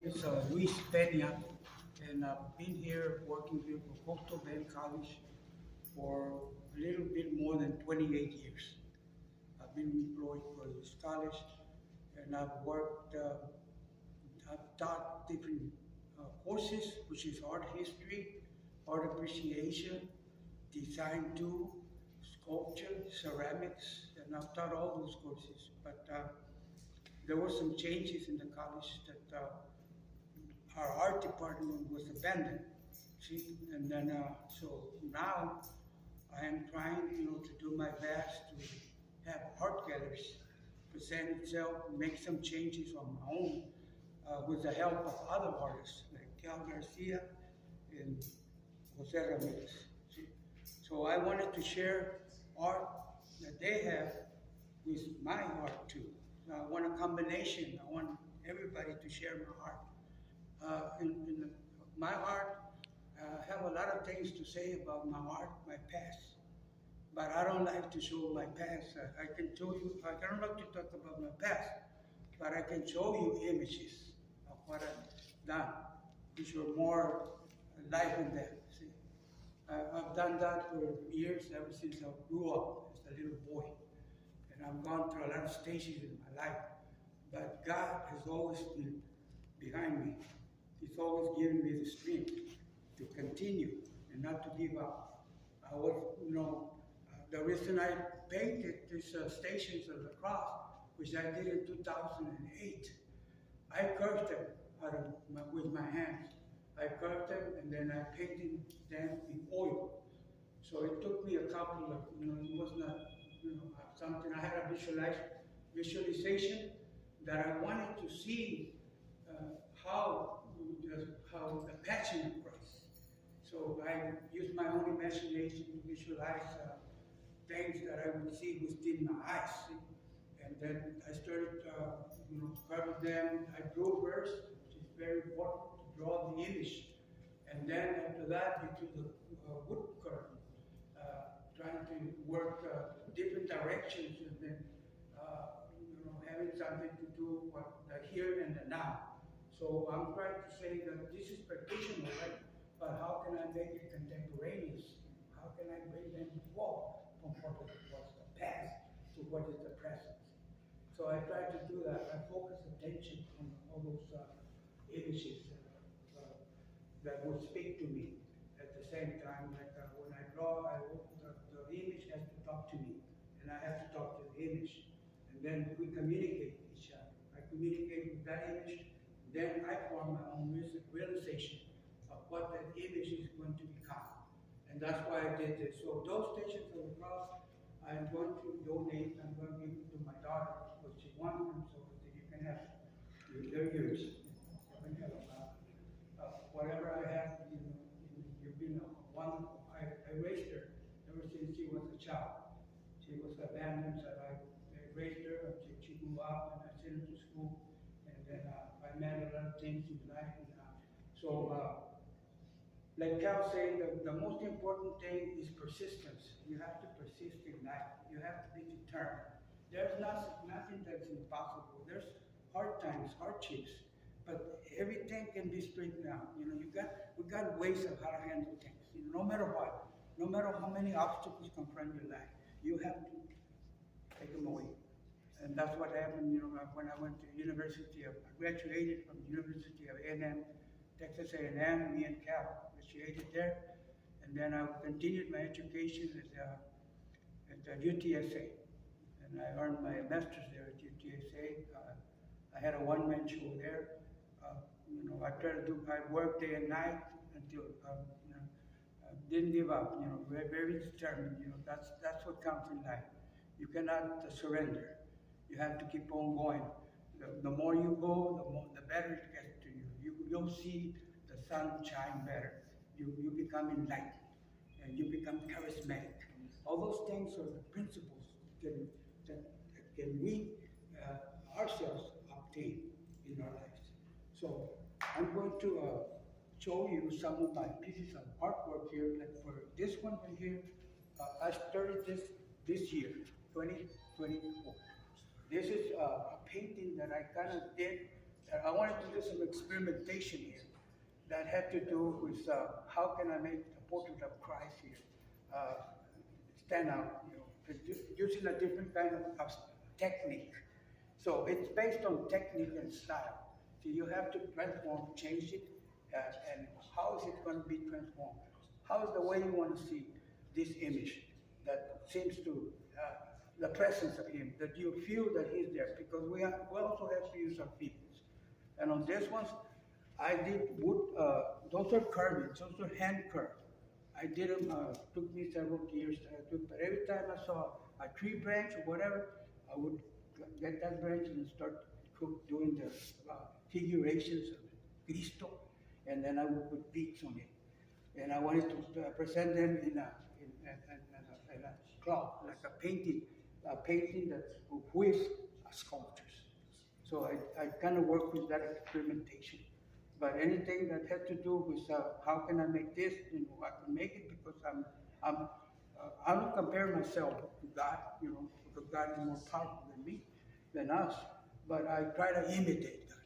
It's Luis Peña, and I've been here working here for Coastal Bend College for a little bit more than 28 years. I've been employed for this college, and I've taught different courses, which is art history, art appreciation, design too, sculpture, ceramics, and I've taught all those courses. But there were some changes in the college that our art department was abandoned. See, and then so now I am trying, to do my best to have art galleries present itself, make some changes on my own with the help of other artists like Cal Garcia and Jose Ramirez. See? So I wanted to share art that they have with my art too. So I want a combination. I want everybody to share my art. My art, I have a lot of things to say about my art, my past, but I don't like to show my past. I can show you, I don't like to talk about my past, but I can show you images of what I've done, which are more life and death. See, I've done that for years, ever since I grew up as a little boy, and I've gone through a lot of stages in my life, but God has always been behind me. He's always given me the strength to continue and not to give up. I was, the reason I painted these Stations of the Cross, which I did in 2008, I carved them with my hands. I carved them and then I painted them in oil. So it took me a couple of, it was not, something I had a visualization that I wanted to see how the passion of Christ. So I used my own imagination to visualize things that I would see within my eyes. And then I started, carving them. I drew first, which is very important to draw the image. And then after that, into the wood carving, trying to work different directions and then, having something to do with the here and the now. So I'm trying to say that this is practitioner, right? But how can I make it contemporaneous? How can I bring them forward from what was the past to what is the present? So I try to do that. I focus attention on all those images that would speak to me at the same time. Like when I draw, the image has to talk to me, and I have to talk to the image. And then we communicate with each other. I communicate with that image. Then I form my own realization of what that image is going to become. And that's why I did this. So those Stations of the Cross, I'm going to donate, I'm going to give it to my daughter, because she wants them, so that you can have they're yours. Whatever I have, you've been wonderful. I raised her ever since she was a child. She was abandoned, so I raised her until she grew up, and I sent her to school. And then I met a lot of things in life. Like Cal said, the most important thing is persistence. You have to persist in life. You have to be determined. There's nothing that's impossible. There's hard times, hardships, but everything can be straightened out. We got ways of how to handle things. No matter what, no matter how many obstacles confront your life, you have to take them away. And that's what happened, when I went to I graduated from the University of A&M, Texas A&M, me and Cal graduated there. And then I continued my education at UTSA. And I earned my master's there at UTSA. I had a one-man show there. I worked day and night until, didn't give up, very, very determined, that's what counts in life. You cannot surrender. You have to keep on going. The more you go, the better it gets to you. You'll see the sun shine better. You become enlightened, and you become charismatic. All those things are the principles that can we ourselves obtain in our lives. So I'm going to show you some of my pieces of artwork here. Like for this one right here, I started this year, 2024. This is a painting that I kind of did I wanted to do some experimentation here that had to do with how can I make the portrait of Christ here uh, stand out, using a different kind of technique. So it's based on technique and style. So you have to transform, change it, and how is it going to be transformed? How is the way you want to see this image that seems to the presence of Him, that you feel that He's there? Because we also have to use our feelings. And on this ones, I did wood. Those are carvings. Those are hand carved. I did them. Took me several years. But every time I saw a tree branch or whatever, I would get that branch and start doing the figurations of Cristo, and then I would put beads on it. And I wanted to present them in a cloth, like a painting that's with sculptures. So I kind of work with that experimentation. But anything that had to do with how can I make this, I can make it because I don't compare myself to God, because God is more powerful than me, than us. But I try to imitate God.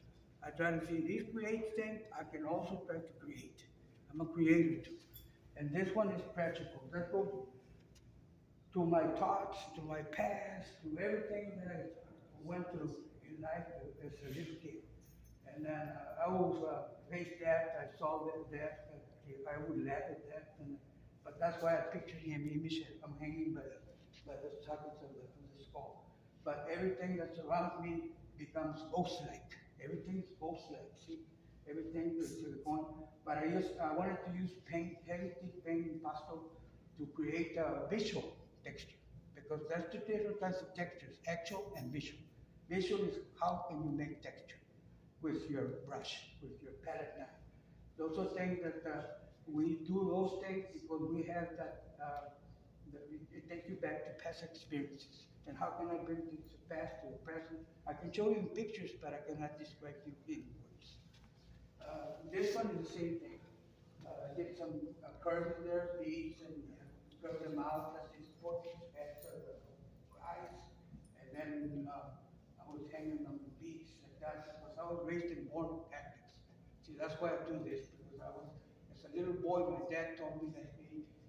I try to see if He creates things, I can also try to create. I'm a creator too. And this one is practical. That goes to my thoughts, to my past, to everything that I went through in life as a little kid. And then I was faced that, I saw that, I would laugh at that. But that's why I pictured Him, I'm hanging by the sockets of the skull. But everything that surrounds me becomes ghost-like. Everything's ghost-like, see? Everything is going. But I wanted to use paint, heavy thick paint in pastel to create a visual texture. Because there's two different kinds of textures, actual and visual. Visual is how can you make texture with your brush, with your palette knife. Those are things that we do those things because we have that, it takes you back to past experiences. And how can I bring this past to the present? I can show you in pictures, but I cannot describe you in words. This one is the same thing. I did some curves there, beads, and cut them out as these portraits as the eyes. And then I was hanging on the beads like that because I was raised in born Catholics. See, that's why I do this, because as a little boy, my dad told me that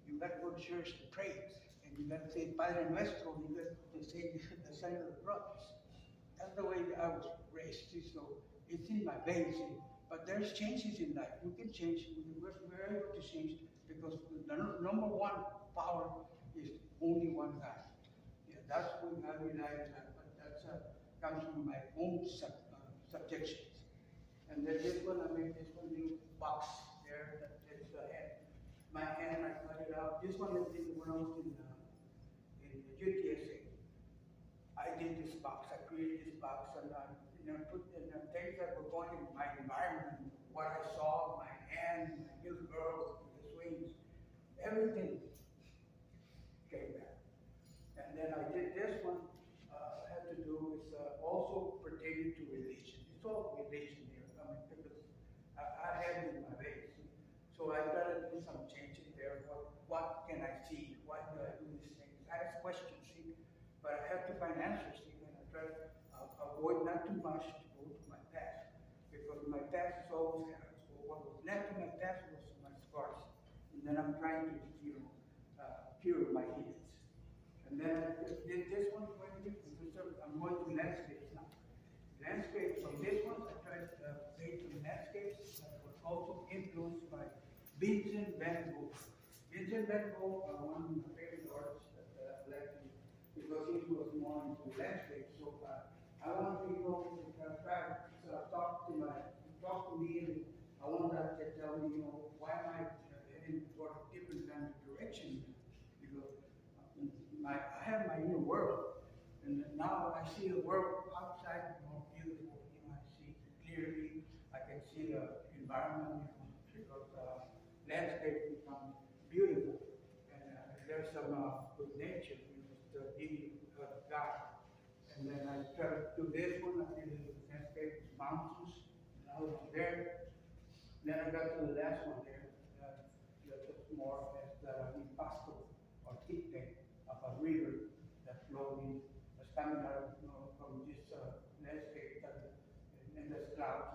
you got to go to church to pray. And you got to say Padre Nuestro, you got to say the sign of the cross. That's the way I was raised. See, so it's in my veins. But there's changes in life. You can change. We're able to change because the number one power is only one God. Yeah, that's what I rely on that. But that comes from my own subjections. And then this one, I made this one little box there. That's the head. My hand, I cut it out. This one is when I was in UTSA. I did this box. I created this box, and put in the things that were going in my environment, what I saw, my hand, my little girl, the swings, everything came back. And then I did this one. Had to do with also pertaining to religion. It's all religion here. Because I had it in my base. So I got to do some changes there. What can I see? Why do I do these things? I ask questions, see, but I have to find answers, see, and I try to avoid not too much to go to my past, because my past is always what was left in my past was my scars, and then I'm trying to, cure my healings. And then I did this one for you, because I'm going to landscapes now. Landscapes, from this one, I tried to paint some landscapes that was also influenced by Vincent van Gogh. Vincent van Gogh, one of my favorite artists that I like because he was more into landscape. So I want people to try to talk to me, and I want them to tell me, why am I heading toward a different kind of direction? Because I have my inner world, and now I see the world outside more beautiful. I see clearly. I can see the environment, because landscape becomes beautiful, and there's some good nature, the beauty of God. And then I try to do this one. I did the landscape mountains, and I was there. Then I got to the last one there. That's more as the impasto or tipe of a river that flowed in, that's coming out from this landscape and the clouds.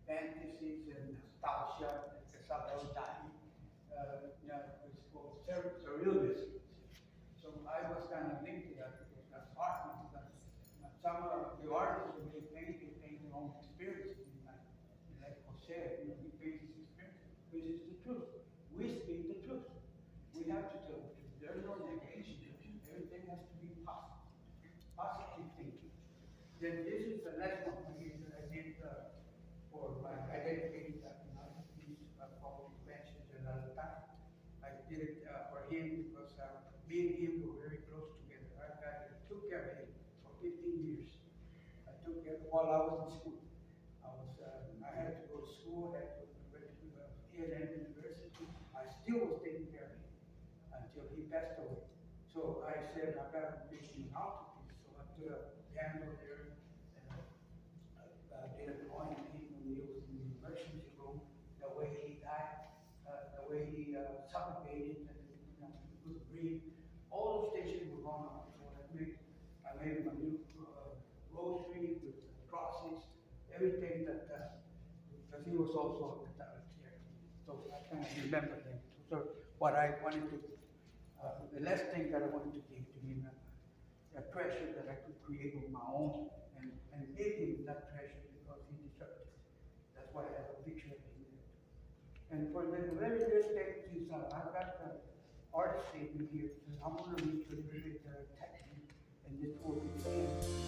fantasies and nostalgia, it's about dying, it's called surrealism. So I was kind of linked to that because that's art. Some of the artists when they paint their own experiences. Like José, he paints his experience, which is the truth. We speak the truth. We have to tell the truth. There's no negation. Everything has to be positive. Positive thinking. Then this is the next one that I did for my identity that piece called Inventions and other time. I did it for him because me and him were very close together. I took care of him for 15 years. I took care while I was in school. I had to go to school, I had to go to A&M University. I still was taking care of him until he passed away. So I said, I got to make him an altarpiece. So I put a candle there and I did a drawing of him when he was in the emergency room, the way he died, the way he suffocated, and he couldn't breathe. All those things were going on. So I made him a new rosary with crosses, everything that, because he was also a Catholic here. So I kind of remember them. So what I wanted to, the last thing that I wanted to give to him, a treasure that I could create on my own and give him that treasure because he deserved it. That's why I have a picture of him there. And for the very next thing is, I've got the art statement here. I'm going to read you a little bit technically, and this will be the end.